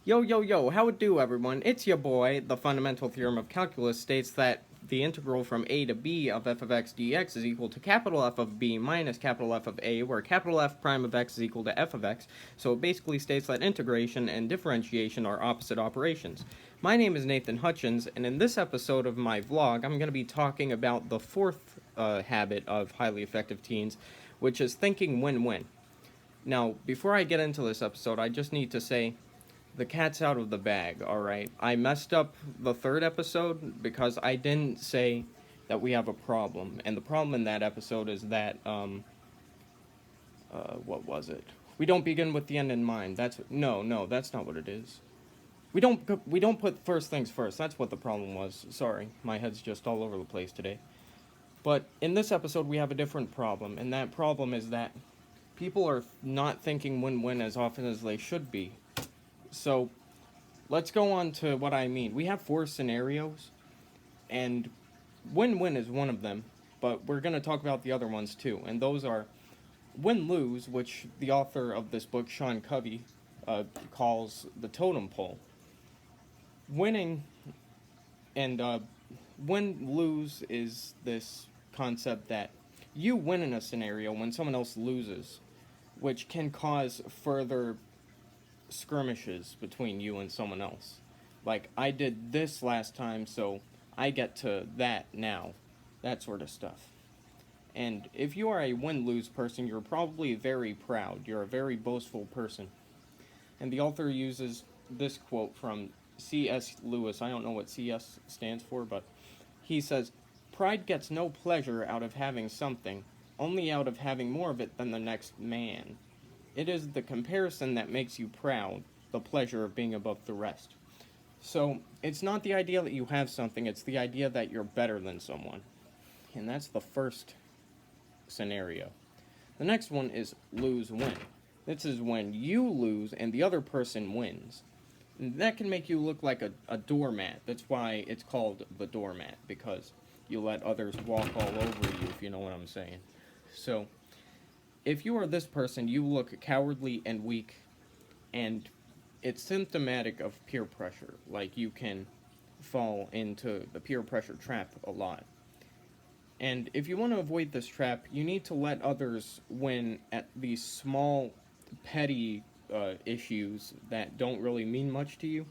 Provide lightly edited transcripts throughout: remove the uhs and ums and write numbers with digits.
Yo, yo, yo, how it do, everyone? It's your boy. The fundamental theorem of calculus states that the integral from a to b of f of x dx is equal to capital F of b minus capital F of a, where capital F prime of x is equal to f of x. So it basically states that integration and differentiation are opposite operations. My name is Nathan Hutchins, and in this episode of my vlog, I'm going to be talking about the fourth habit of highly effective teens, which is thinking win-win. Now, before I get into this episode, I just need to say the cat's out of the bag, alright? I messed up the third episode because I didn't say that we have a problem. And the problem in that episode is that, what was it? We don't begin with the end in mind. No, that's not what it is. We don't put first things first. That's what the problem was. Sorry, my head's just all over the place today. But in this episode, we have a different problem, and that problem is that people are not thinking win-win as often as they should be. So, let's go on to what I mean. We have four scenarios, and win-win is one of them, but we're going to talk about the other ones too. And those are win-lose, which the author of this book, Sean Covey, calls the totem pole. Winning and win-lose is this concept that you win in a scenario when someone else loses, which can cause further skirmishes between you and someone else. Like, I did this last time, so I get to that now. That sort of stuff. And if you are a win-lose person, you're probably very proud. You're a very boastful person. And the author uses this quote from C.S. Lewis. I don't know what C.S. stands for, but he says, "Pride gets no pleasure out of having something, only out of having more of it than the next man. It is the comparison that makes you proud, the pleasure of being above the rest." So, it's not the idea that you have something, it's the idea that you're better than someone. And that's the first scenario. The next one is lose-win. This is when you lose and the other person wins. And that can make you look like a doormat. That's why it's called the doormat, because you let others walk all over you, if you know what I'm saying. So, if you are this person, you look cowardly and weak, and it's symptomatic of peer pressure. Like, you can fall into the peer pressure trap a lot. And if you want to avoid this trap, you need to let others win at these small, petty issues that don't really mean much to you.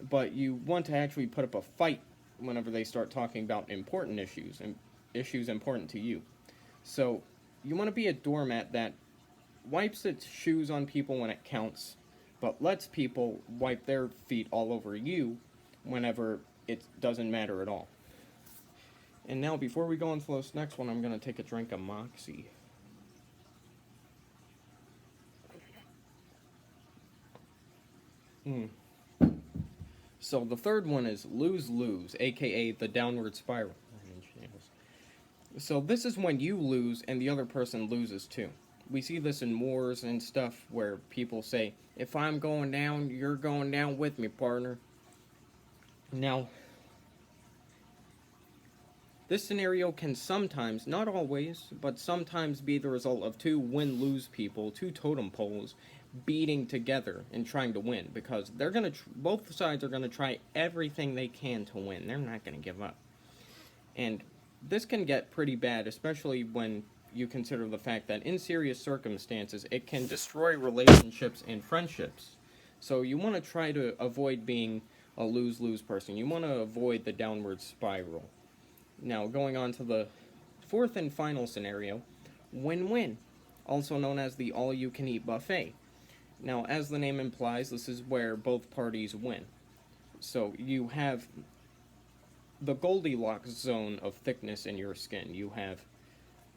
But you want to actually put up a fight whenever they start talking about important issues, and issues important to you. So, you want to be a doormat that wipes its shoes on people when it counts, but lets people wipe their feet all over you whenever it doesn't matter at all. And now, before we go into this next one, I'm going to take a drink of Moxie. So, the third one is lose-lose, aka the downward spiral. So, this is when you lose and the other person loses too. We see this in wars and stuff where people say, "If I'm going down, you're going down with me, partner." Now, this scenario can sometimes, not always, but sometimes be the result of two win-lose people, two totem poles, beating together and trying to win, because they're gonna both sides are gonna try everything they can to win. They're not gonna give up. And this can get pretty bad, especially when you consider the fact that in serious circumstances it can destroy relationships and friendships. So you want to try to avoid being a lose-lose person. You want to avoid the downward spiral. Now, going on to the fourth and final scenario, win-win, also known as the all-you-can-eat buffet. Now, as the name implies, this is where both parties win. So you have the Goldilocks zone of thickness in your skin. You have,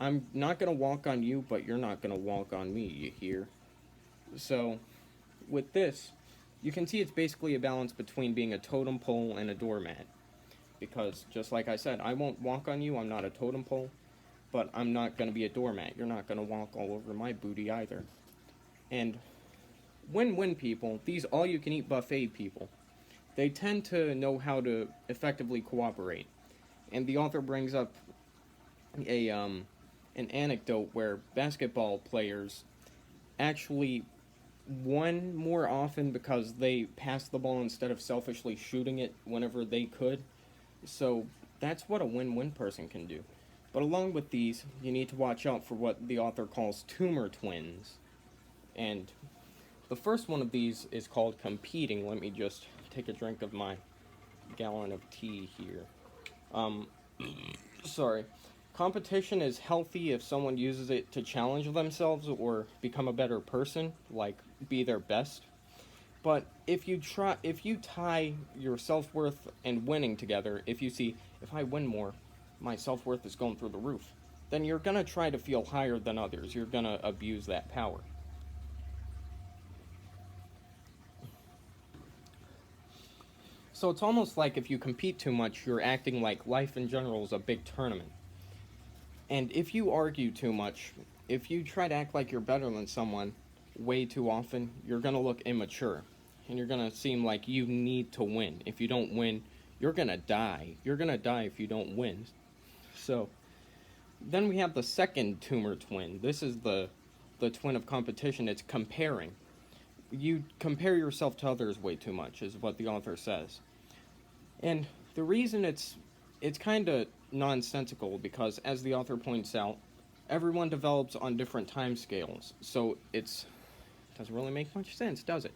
I'm not going to walk on you, but you're not going to walk on me, you hear? So, with this, you can see it's basically a balance between being a totem pole and a doormat. Because, just like I said, I won't walk on you, I'm not a totem pole, but I'm not going to be a doormat. You're not going to walk all over my booty either. And win-win people, these all-you-can-eat buffet people, they tend to know how to effectively cooperate. And the author brings up an anecdote where basketball players actually won more often because they passed the ball instead of selfishly shooting it whenever they could. So that's what a win-win person can do. But along with these, you need to watch out for what the author calls tumor twins. And the first one of these is called competing. Let me just take a drink of my gallon of tea here. Um, sorry. Competition is healthy if someone uses it to challenge themselves or become a better person, like be their best. But if you tie your self-worth and winning together, if you see, if I win more, my self-worth is going through the roof, then you're going to try to feel higher than others. You're going to abuse that power. So it's almost like if you compete too much, you're acting like life in general is a big tournament. And if you argue too much, if you try to act like you're better than someone way too often, you're going to look immature. And you're going to seem like you need to win. If you don't win, you're going to die. You're going to die if you don't win. So, then we have the second tumor twin. This is the twin of competition. It's comparing. You compare yourself to others way too much, is what the author says. And the reason it's kind of nonsensical because, as the author points out, everyone develops on different time scales. So it doesn't really make much sense, does it?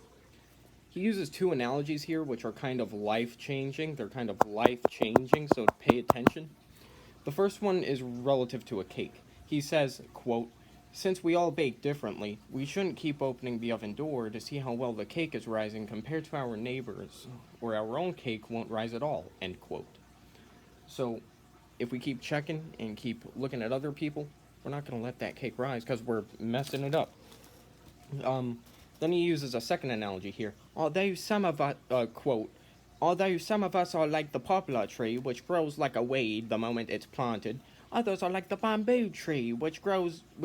He uses two analogies here, which are kind of life-changing. They're kind of life-changing, so pay attention. The first one is relative to a cake. He says, quote, "Since we all bake differently, we shouldn't keep opening the oven door to see how well the cake is rising compared to our neighbors, or our own cake won't rise at all," end quote. So, if we keep checking and keep looking at other people, we're not going to let that cake rise because we're messing it up. Then he uses a second analogy here. Although some of us, quote, "Although some of us are like the poplar tree, which grows like a weed the moment it's planted, others are like the bamboo tree, which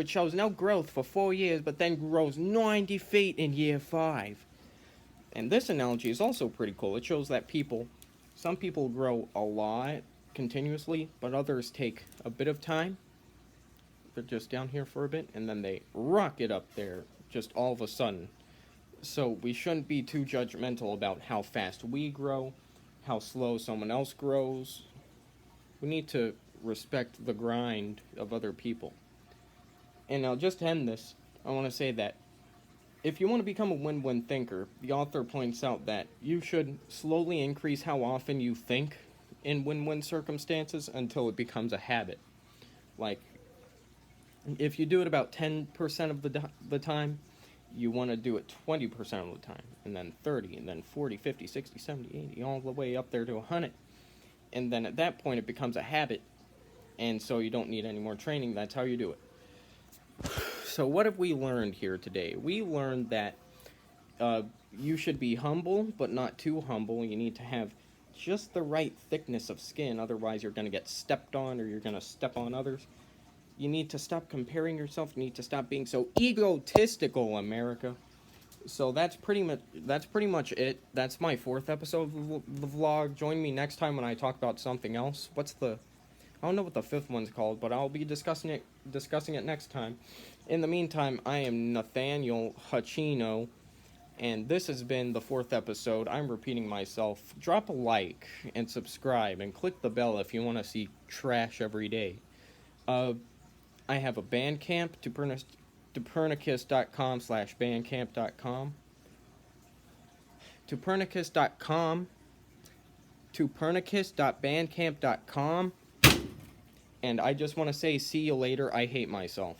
shows no growth for 4 years, but then grows 90 feet in year 5. And this analogy is also pretty cool. It shows that some people grow a lot continuously, but others take a bit of time. They're just down here for a bit, and then they rocket up there just all of a sudden. So we shouldn't be too judgmental about how fast we grow, how slow someone else grows. We need to respect the grind of other people. And I'll just end this. I want to say that if you want to become a win-win thinker, the author points out that you should slowly increase how often you think in win-win circumstances until it becomes a habit. Like, if you do it about 10% of the time, you want to do it 20% of the time, and then 30, and then 40, 50, 60, 70, 80, all the way up there to 100. And then at that point, it becomes a habit, and so you don't need any more training. That's how you do it. So what have we learned here today? We learned that you should be humble, but not too humble. You need to have just the right thickness of skin, otherwise you're going to get stepped on or you're going to step on others. You need to stop comparing yourself. You need to stop being so egotistical, America. So that's pretty much it. That's my 4th episode of the vlog. Join me next time when I talk about something else. I don't know what the 5th one's called, but I'll be discussing it next time. In the meantime, I am Nathaniel Hachino, and this has been the 4th episode. I'm repeating myself. Drop a like and subscribe and click the bell if you want to see trash every day. I have a Bandcamp, Tupernicus.com/bandcamp.com. Tupernicus.bandcamp.com. And I just want to say, see you later. I hate myself.